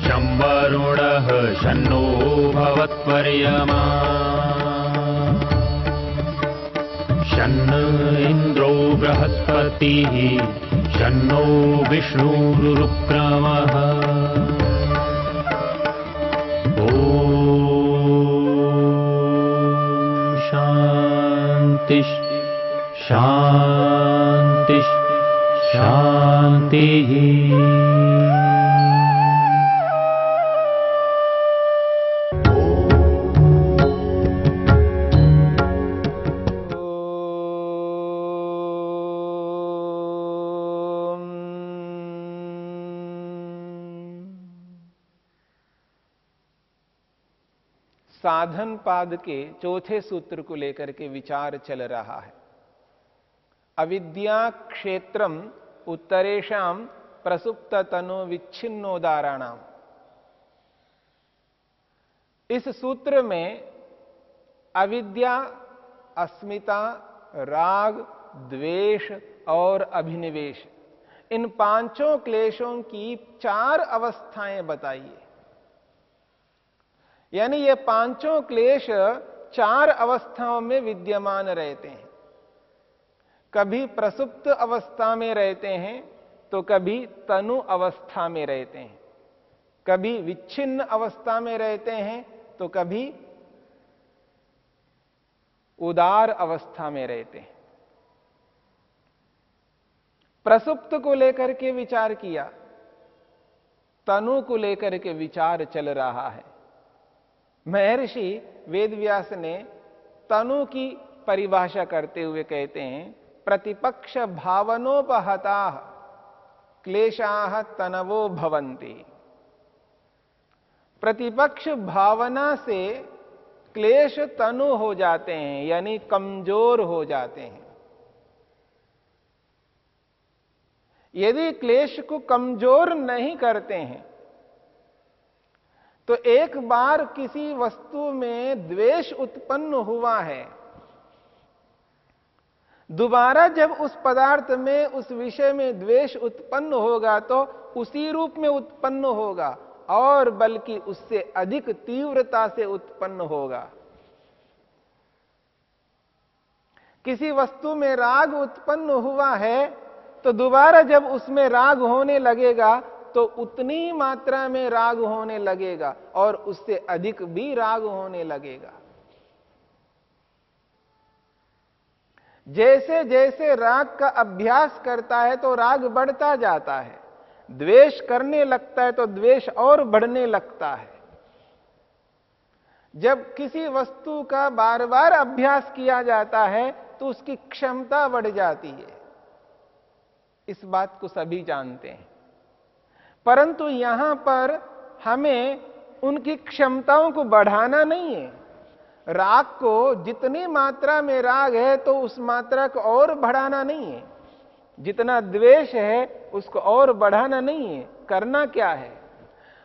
शं वरुणः शन्नो भवत्वर्यमा शन्न इन्द्रो बृहस्पतिः शन्नो विष्णुरुक्रमः ॐ शान्ति शान्ति शान्तिः। साधन पाद के चौथे सूत्र को लेकर के विचार चल रहा है। अविद्या क्षेत्रम उत्तरेशम प्रसुप्त तनो विच्छिन्नोदाराणाम। इस सूत्र में अविद्या, अस्मिता, राग, द्वेष और अभिनिवेश, इन पांचों क्लेशों की 4 अवस्थाएं बताइए। यानी ये पांचों क्लेश 4 अवस्थाओं में विद्यमान रहते हैं। कभी प्रसुप्त अवस्था में रहते हैं तो कभी तनु अवस्था में रहते हैं, कभी विच्छिन्न अवस्था में रहते हैं तो कभी उदार अवस्था में रहते हैं। प्रसुप्त को लेकर के विचार किया, तनु को लेकर के विचार चल रहा है। महर्षि वेदव्यास ने तनु की परिभाषा करते हुए कहते हैं, प्रतिपक्ष भावनोपहता क्लेशाः तनवो भवन्ति। प्रतिपक्ष भावना से क्लेश तनु हो जाते हैं, यानी कमजोर हो जाते हैं। यदि क्लेश को कमजोर नहीं करते हैं तो एक बार किसी वस्तु में द्वेष उत्पन्न हुआ है, दोबारा जब उस पदार्थ में, उस विषय में द्वेष उत्पन्न होगा तो उसी रूप में उत्पन्न होगा और बल्कि उससे अधिक तीव्रता से उत्पन्न होगा। किसी वस्तु में राग उत्पन्न हुआ है तो दोबारा जब उसमें राग होने लगेगा तो उतनी मात्रा में राग होने लगेगा और उससे अधिक भी राग होने लगेगा। जैसे जैसे राग का अभ्यास करता है तो राग बढ़ता जाता है, द्वेष करने लगता है तो द्वेष और बढ़ने लगता है। जब किसी वस्तु का बार बार अभ्यास किया जाता है तो उसकी क्षमता बढ़ जाती है। इस बात को सभी जानते हैं, परंतु यहां पर हमें उनकी क्षमताओं को बढ़ाना नहीं है। राग को जितनी मात्रा में राग है तो उस मात्रा को और बढ़ाना नहीं है, जितना द्वेष है उसको और बढ़ाना नहीं है। करना क्या है?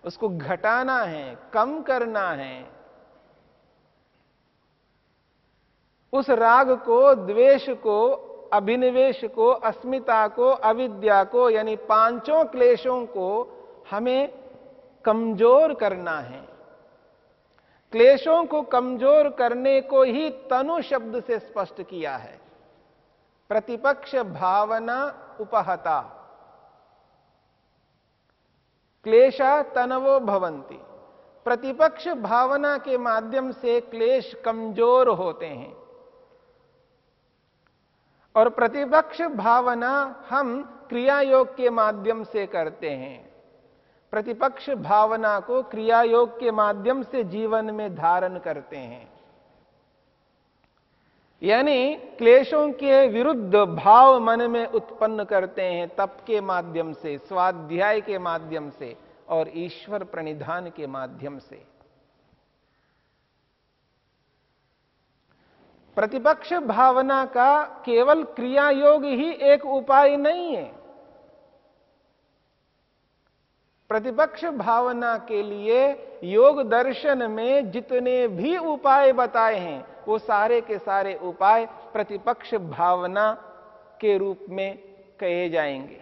उसको घटाना है, कम करना है। उस राग को, द्वेष को, अभिनिवेश को, अस्मिता को, अविद्या को, यानी पांचों क्लेशों को हमें कमजोर करना है। क्लेशों को कमजोर करने को ही तनु शब्द से स्पष्ट किया है। प्रतिपक्ष भावना उपहता क्लेशा तनवो भवन्ति। प्रतिपक्ष भावना के माध्यम से क्लेश कमजोर होते हैं और प्रतिपक्ष भावना हम क्रिया योग के माध्यम से करते हैं। प्रतिपक्ष भावना को क्रिया योग के माध्यम से जीवन में धारण करते हैं, यानी क्लेशों के विरुद्ध भाव मन में उत्पन्न करते हैं, तप के माध्यम से, स्वाध्याय के माध्यम से और ईश्वर प्रणिधान के माध्यम से। प्रतिपक्ष भावना का केवल क्रिया योग ही एक उपाय नहीं है। प्रतिपक्ष भावना के लिए योग दर्शन में जितने भी उपाय बताए हैं वो सारे के सारे उपाय प्रतिपक्ष भावना के रूप में कहे जाएंगे।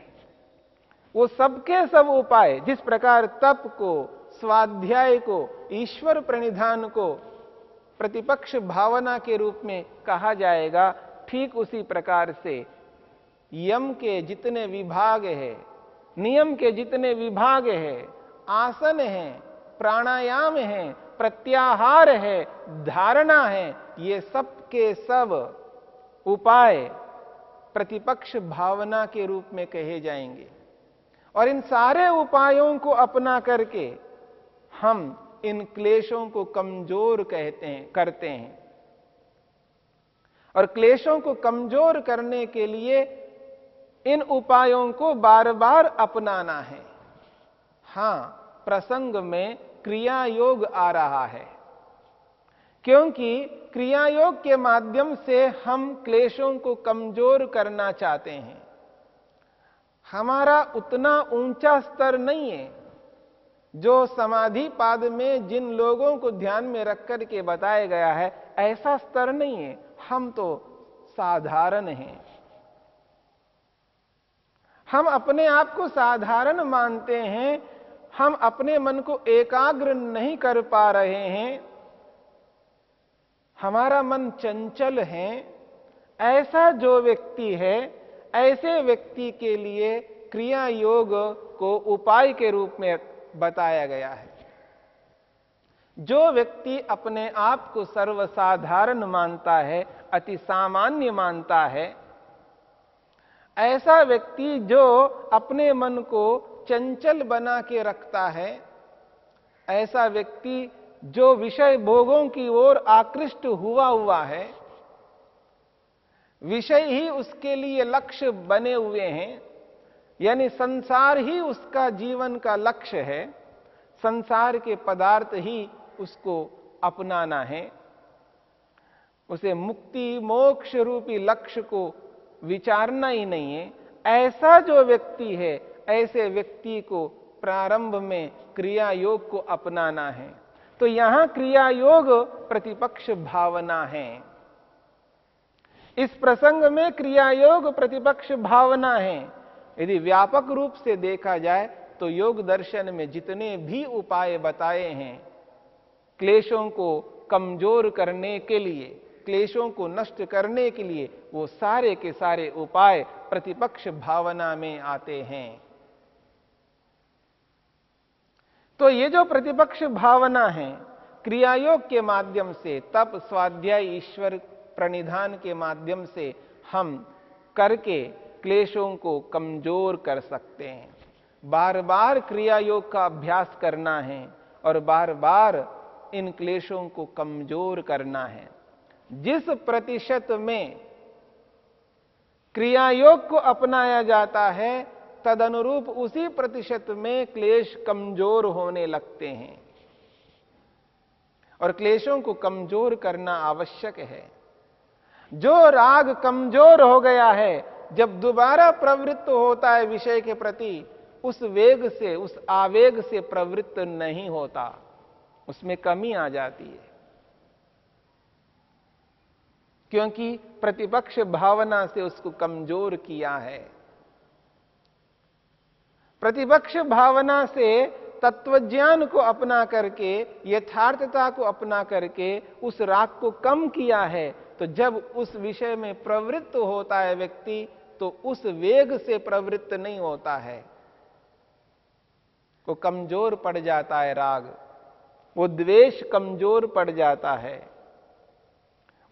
वो सबके सब उपाय, जिस प्रकार तप को, स्वाध्याय को, ईश्वर प्रणिधान को प्रतिपक्ष भावना के रूप में कहा जाएगा, ठीक उसी प्रकार से यम के जितने विभाग है, नियम के जितने विभाग है, आसन है, प्राणायाम है, प्रत्याहार है, धारणा है, ये सब के सब उपाय प्रतिपक्ष भावना के रूप में कहे जाएंगे। और इन सारे उपायों को अपना करके हम इन क्लेशों को कमजोर करते हैं। और क्लेशों को कमजोर करने के लिए इन उपायों को बार बार अपनाना है। हां, प्रसंग में क्रिया योग आ रहा है, क्योंकि क्रिया योग के माध्यम से हम क्लेशों को कमजोर करना चाहते हैं। हमारा उतना ऊंचा स्तर नहीं है जो समाधि पाद में जिन लोगों को ध्यान में रख कर के बताया गया है, ऐसा स्तर नहीं है। हम तो साधारण हैं। हम अपने आप को साधारण मानते हैं। हम अपने मन को एकाग्र नहीं कर पा रहे हैं। हमारा मन चंचल है। ऐसा जो व्यक्ति है, ऐसे व्यक्ति के लिए क्रिया योग को उपाय के रूप में बताया गया है। जो व्यक्ति अपने आप को सर्वसाधारण मानता है, अति सामान्य मानता है, ऐसा व्यक्ति जो अपने मन को चंचल बना के रखता है, ऐसा व्यक्ति जो विषय भोगों की ओर आकृष्ट हुआ है, विषय ही उसके लिए लक्ष्य बने हुए हैं, यानी संसार ही उसका जीवन का लक्ष्य है, संसार के पदार्थ ही उसको अपनाना है, उसे मुक्ति मोक्ष रूपी लक्ष्य को विचारना ही नहीं है। ऐसा जो व्यक्ति है, ऐसे व्यक्ति को प्रारंभ में क्रिया योग को अपनाना है। तो यहां क्रिया योग प्रतिपक्ष भावना है। इस प्रसंग में क्रिया योग प्रतिपक्ष भावना है। यदि व्यापक रूप से देखा जाए तो योग दर्शन में जितने भी उपाय बताए हैं क्लेशों को कमजोर करने के लिए, क्लेशों को नष्ट करने के लिए, वो सारे के सारे उपाय प्रतिपक्ष भावना में आते हैं। तो ये जो प्रतिपक्ष भावना है, क्रियायोग के माध्यम से, तप स्वाध्याय ईश्वर प्रणिधान के माध्यम से हम करके क्लेशों को कमजोर कर सकते हैं। बार बार क्रिया योग का अभ्यास करना है और बार बार इन क्लेशों को कमजोर करना है। जिस प्रतिशत में क्रिया योग को अपनाया जाता है, तदनुरूप उसी प्रतिशत में क्लेश कमजोर होने लगते हैं। और क्लेशों को कमजोर करना आवश्यक है। जो राग कमजोर हो गया है, जब दोबारा प्रवृत्त होता है विषय के प्रति, उस वेग से, उस आवेग से प्रवृत्त नहीं होता, उसमें कमी आ जाती है। क्योंकि प्रतिपक्ष भावना से उसको कमजोर किया है। प्रतिपक्ष भावना से तत्वज्ञान को अपना करके, यथार्थता को अपना करके उस राग को कम किया है। तो जब उस विषय में प्रवृत्त होता है व्यक्ति, तो उस वेग से प्रवृत्त नहीं होता है, वो कमजोर पड़ जाता है राग, वो द्वेष कमजोर पड़ जाता है,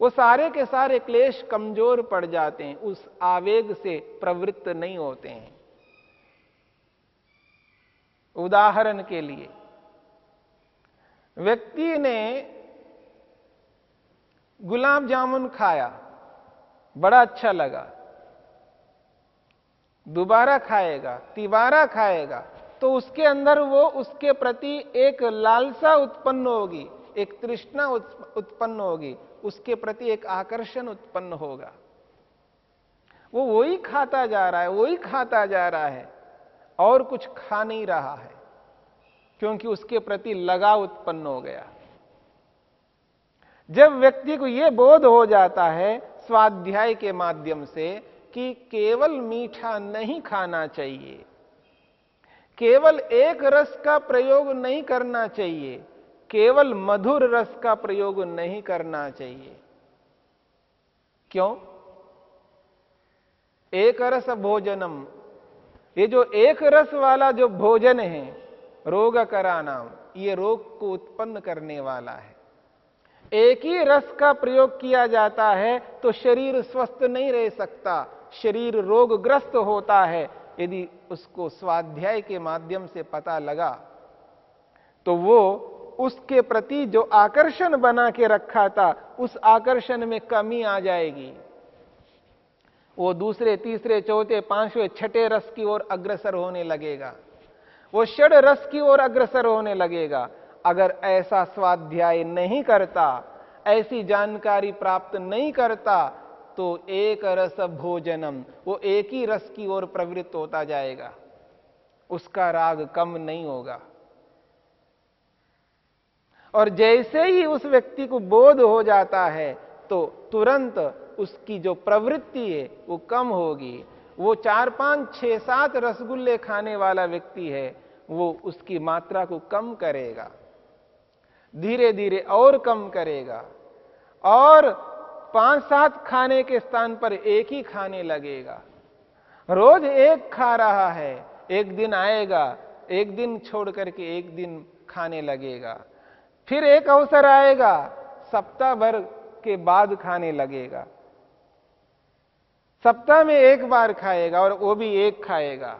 वो सारे के सारे क्लेश कमजोर पड़ जाते हैं, उस आवेग से प्रवृत्त नहीं होते हैं। उदाहरण के लिए, व्यक्ति ने गुलाब जामुन खाया, बड़ा अच्छा लगा, दोबारा खाएगा, तिबारा खाएगा, तो उसके अंदर वो उसके प्रति एक लालसा उत्पन्न होगी, एक तृष्णा उत्पन्न होगी, उसके प्रति एक आकर्षण उत्पन्न होगा। वो वही खाता जा रहा है, वही खाता जा रहा है और कुछ खा नहीं रहा है, क्योंकि उसके प्रति लगाव उत्पन्न हो गया। जब व्यक्ति को यह बोध हो जाता है स्वाध्याय के माध्यम से कि केवल मीठा नहीं खाना चाहिए, केवल एक रस का प्रयोग नहीं करना चाहिए, केवल मधुर रस का प्रयोग नहीं करना चाहिए। क्यों? एक रस भोजनम, ये जो एक रस वाला जो भोजन है, रोगकरा नाम, ये रोग को उत्पन्न करने वाला है। एक ही रस का प्रयोग किया जाता है तो शरीर स्वस्थ नहीं रह सकता, शरीर रोगग्रस्त होता है। यदि उसको स्वाध्याय के माध्यम से पता लगा तो वो उसके प्रति जो आकर्षण बना के रखा था, उस आकर्षण में कमी आ जाएगी। वो दूसरे, तीसरे, चौथे, पांचवें, छठे रस की ओर अग्रसर होने लगेगा, वो षड रस की ओर अग्रसर होने लगेगा। अगर ऐसा स्वाध्याय नहीं करता, ऐसी जानकारी प्राप्त नहीं करता, तो एक रस भोजनम, वो एक ही रस की ओर प्रवृत्त होता जाएगा, उसका राग कम नहीं होगा। और जैसे ही उस व्यक्ति को बोध हो जाता है तो तुरंत उसकी जो प्रवृत्ति है वो कम होगी। वो 4, 5, 6, 7 रसगुल्ले खाने वाला व्यक्ति है, वो उसकी मात्रा को कम करेगा, धीरे धीरे और कम करेगा, और 5, 7 खाने के स्थान पर एक ही खाने लगेगा। रोज एक खा रहा है, एक दिन आएगा, एक दिन छोड़ करके एक दिन खाने लगेगा। फिर एक अवसर आएगा, सप्ताह भर के बाद खाने लगेगा, सप्ताह में एक बार खाएगा और वो भी एक खाएगा।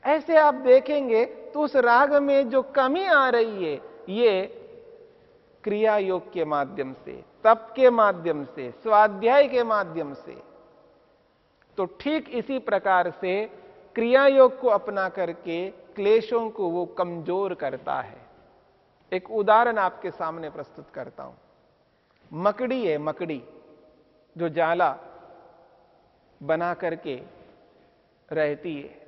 ऐसे आप देखेंगे तो उस राग में जो कमी आ रही है, ये क्रिया योग के माध्यम से, तप के माध्यम से, स्वाध्याय के माध्यम से। तो ठीक इसी प्रकार से क्रिया योग को अपना करके क्लेशों को वो कमजोर करता है। एक उदाहरण आपके सामने प्रस्तुत करता हूं। मकड़ी है, मकड़ी जो जाला बना करके रहती है।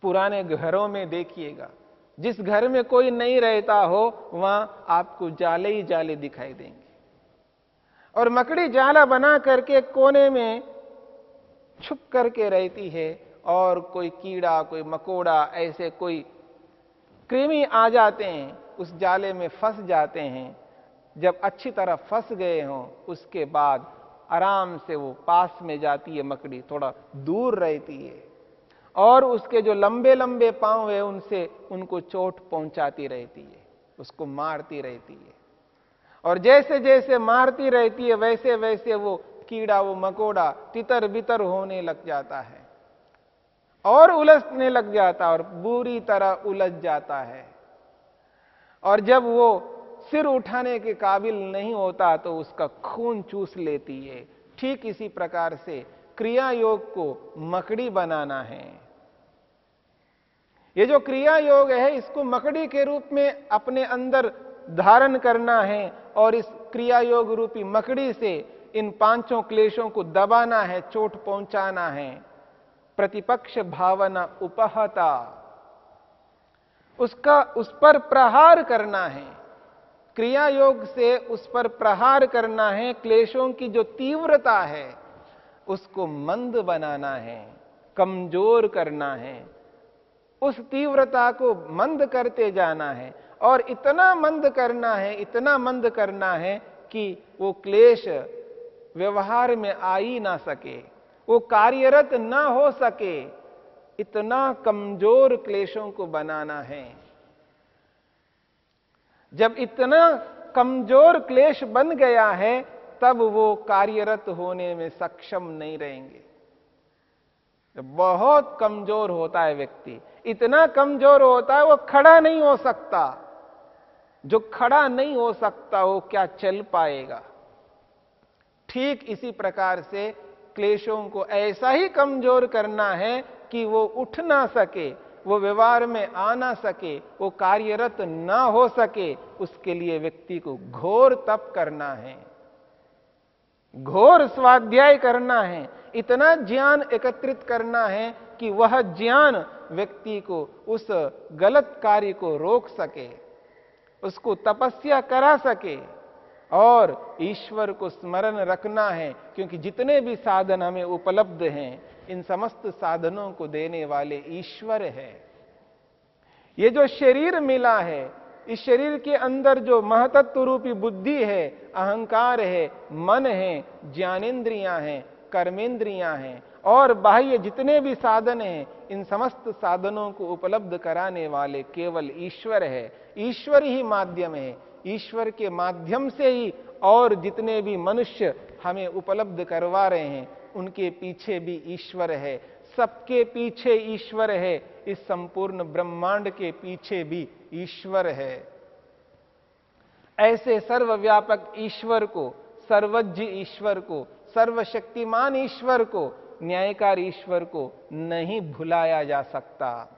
पुराने घरों में देखिएगा, जिस घर में कोई नहीं रहता हो वहां आपको जाले ही जाले दिखाई देंगे। और मकड़ी जाला बना करके कोने में छुप करके रहती है, और कोई कीड़ा, कोई मकोड़ा, ऐसे कोई कृमि आ जाते हैं, उस जाले में फंस जाते हैं। जब अच्छी तरह फंस गए हों, उसके बाद आराम से वो पास में जाती है मकड़ी, थोड़ा दूर रहती है, और उसके जो लंबे लंबे पांव है उनसे उनको चोट पहुंचाती रहती है, उसको मारती रहती है। और जैसे जैसे मारती रहती है वैसे वैसे वो कीड़ा, वो मकोड़ा तितर बितर होने लग जाता है और उलझने लग जाता है और बुरी तरह उलझ जाता है। और जब वो सिर उठाने के काबिल नहीं होता तो उसका खून चूस लेती है। ठीक इसी प्रकार से क्रिया योग को मकड़ी बनाना है। ये जो क्रिया योग है, इसको मकड़ी के रूप में अपने अंदर धारण करना है, और इस क्रिया योग रूपी मकड़ी से इन 5 क्लेशों को दबाना है, चोट पहुंचाना है। प्रतिपक्ष भावना उपहता, उस पर प्रहार करना है। क्रिया योग से उस पर प्रहार करना है। क्लेशों की जो तीव्रता है उसको मंद बनाना है, कमजोर करना है। उस तीव्रता को मंद करते जाना है, और इतना मंद करना है, इतना मंद करना है कि वो क्लेश व्यवहार में आ ही ना सके, वो कार्यरत ना हो सके। इतना कमजोर क्लेशों को बनाना है। जब इतना कमजोर क्लेश बन गया है, तब वो कार्यरत होने में सक्षम नहीं रहेंगे। बहुत कमजोर होता है व्यक्ति, इतना कमजोर होता है वो खड़ा नहीं हो सकता। जो खड़ा नहीं हो सकता वो क्या चल पाएगा। ठीक इसी प्रकार से क्लेशों को ऐसा ही कमजोर करना है कि वो उठ ना सके, वो व्यवहार में आ ना सके, वो कार्यरत ना हो सके। उसके लिए व्यक्ति को घोर तप करना है, घोर स्वाध्याय करना है, इतना ज्ञान एकत्रित करना है कि वह ज्ञान व्यक्ति को उस गलत कार्य को रोक सके, उसको तपस्या करा सके। और ईश्वर को स्मरण रखना है, क्योंकि जितने भी साधन हमें उपलब्ध हैं इन समस्त साधनों को देने वाले ईश्वर है। ये जो शरीर मिला है, इस शरीर के अंदर जो महतत्व रूपी बुद्धि है, अहंकार है, मन है, ज्ञानेंद्रियां हैं, कर्मेंद्रियां हैं और बाह्य जितने भी साधन हैं, इन समस्त साधनों को उपलब्ध कराने वाले केवल ईश्वर है। ईश्वर ही माध्यम है। ईश्वर के माध्यम से ही और जितने भी मनुष्य हमें उपलब्ध करवा रहे हैं, उनके पीछे भी ईश्वर है। सबके पीछे ईश्वर है। इस संपूर्ण ब्रह्मांड के पीछे भी ईश्वर है। ऐसे सर्वव्यापक ईश्वर को, सर्वज्ञ ईश्वर को, सर्वशक्तिमान ईश्वर को, न्यायकार ईश्वर को नहीं भुलाया जा सकता।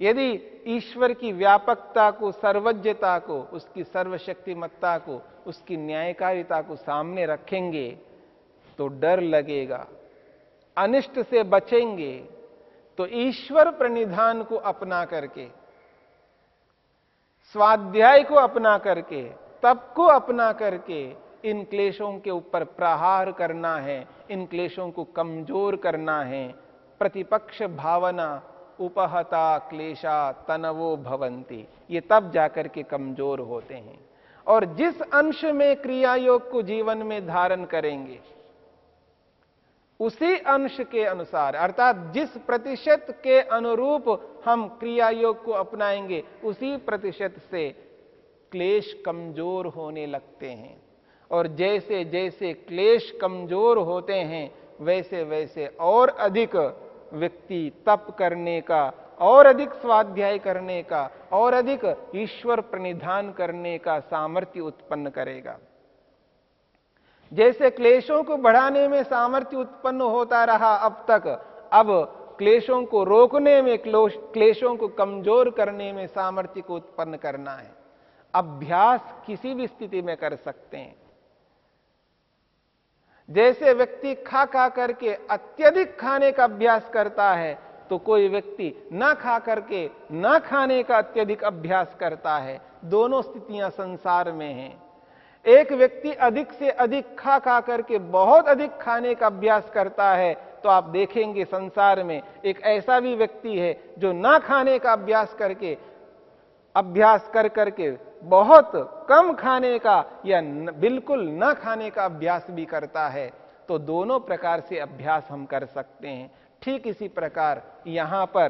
यदि ईश्वर की व्यापकता को, सर्वज्ञता को, उसकी सर्वशक्तिमत्ता को, उसकी न्यायकारिता को सामने रखेंगे तो डर लगेगा, अनिष्ट से बचेंगे। तो ईश्वर प्रणिधान को अपना करके, स्वाध्याय को अपना करके, तप को अपना करके इन क्लेशों के ऊपर प्रहार करना है, इन क्लेशों को कमजोर करना है। प्रतिपक्ष भावना उपहता क्लेशा तनवो भवंती, ये तब जाकर के कमजोर होते हैं। और जिस अंश में क्रिया योग को जीवन में धारण करेंगे, उसी अंश के अनुसार, अर्थात जिस प्रतिशत के अनुरूप हम क्रिया योग को अपनाएंगे, उसी प्रतिशत से क्लेश कमजोर होने लगते हैं। और जैसे जैसे क्लेश कमजोर होते हैं, वैसे वैसे और अधिक व्यक्ति तप करने का, और अधिक स्वाध्याय करने का, और अधिक ईश्वर प्रणिधान करने का सामर्थ्य उत्पन्न करेगा। जैसे क्लेशों को बढ़ाने में सामर्थ्य उत्पन्न होता रहा अब तक, अब क्लेशों को रोकने में, क्लेशों को कमजोर करने में सामर्थ्य को उत्पन्न करना है। अभ्यास किसी भी स्थिति में कर सकते हैं। जैसे व्यक्ति खा खा करके अत्यधिक खाने का अभ्यास करता है, तो कोई व्यक्ति ना खा करके ना खाने का अत्यधिक अभ्यास करता है। दोनों स्थितियां संसार में हैं। एक व्यक्ति अधिक से अधिक खा खा करके बहुत अधिक खाने का अभ्यास करता है, तो आप देखेंगे संसार में एक ऐसा भी व्यक्ति है जो ना खाने का अभ्यास कर करके बहुत कम खाने का या बिल्कुल ना खाने का अभ्यास भी करता है। तो दोनों प्रकार से अभ्यास हम कर सकते हैं। ठीक इसी प्रकार यहां पर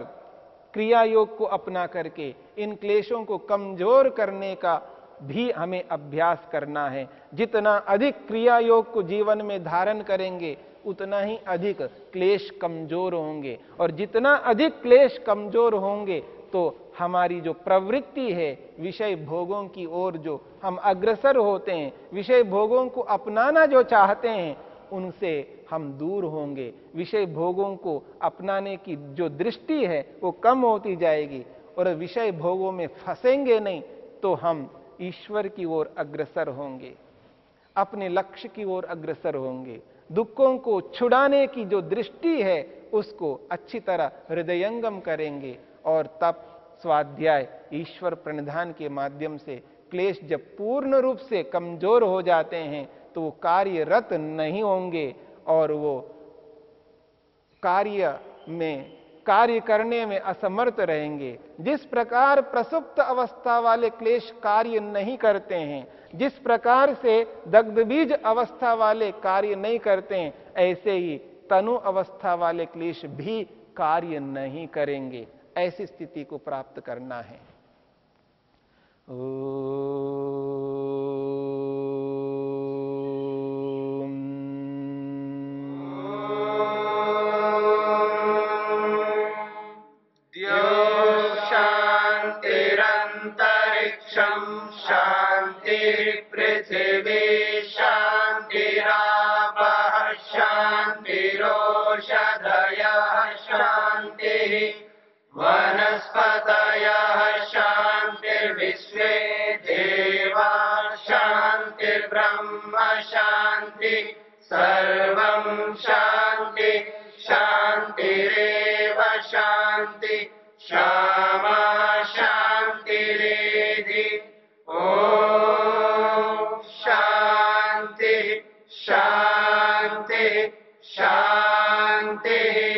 क्रिया योग को अपना करके इन क्लेशों को कमजोर करने का भी हमें अभ्यास करना है। जितना अधिक क्रिया योग को जीवन में धारण करेंगे, उतना ही अधिक क्लेश कमजोर होंगे। और जितना अधिक क्लेश कमजोर होंगे, तो हमारी जो प्रवृत्ति है विषय भोगों की ओर जो हम अग्रसर होते हैं, विषय भोगों को अपनाना जो चाहते हैं, उनसे हम दूर होंगे। विषय भोगों को अपनाने की जो दृष्टि है वो कम होती जाएगी, और विषय भोगों में फंसेंगे नहीं तो हम ईश्वर की ओर अग्रसर होंगे, अपने लक्ष्य की ओर अग्रसर होंगे। दुखों को छुड़ाने की जो दृष्टि है उसको अच्छी तरह हृदयंगम करेंगे, और तप, स्वाध्याय, ईश्वर प्रणिधान के माध्यम से क्लेश जब पूर्ण रूप से कमजोर हो जाते हैं, तो वो कार्यरत नहीं होंगे और वो कार्य करने में असमर्थ रहेंगे। जिस प्रकार प्रसुप्त अवस्था वाले क्लेश कार्य नहीं करते हैं, जिस प्रकार से दग्धबीज अवस्था वाले कार्य नहीं करते हैं, ऐसे ही तनु अवस्था वाले क्लेश भी कार्य नहीं करेंगे। ऐसी स्थिति को प्राप्त करना है। शांतिरंतरिक्षं शांति पृथिवी शांतिरापः शांतिरोषधयः शांतिः वनस्पतयः शांतिर्विश्वे देवा शांतिर्ब्रह्म शांति सर्वं शांति शांतिरेव शांति क्षमा शांतिरेधि। ओम शांति शांति शांति। शान्तिः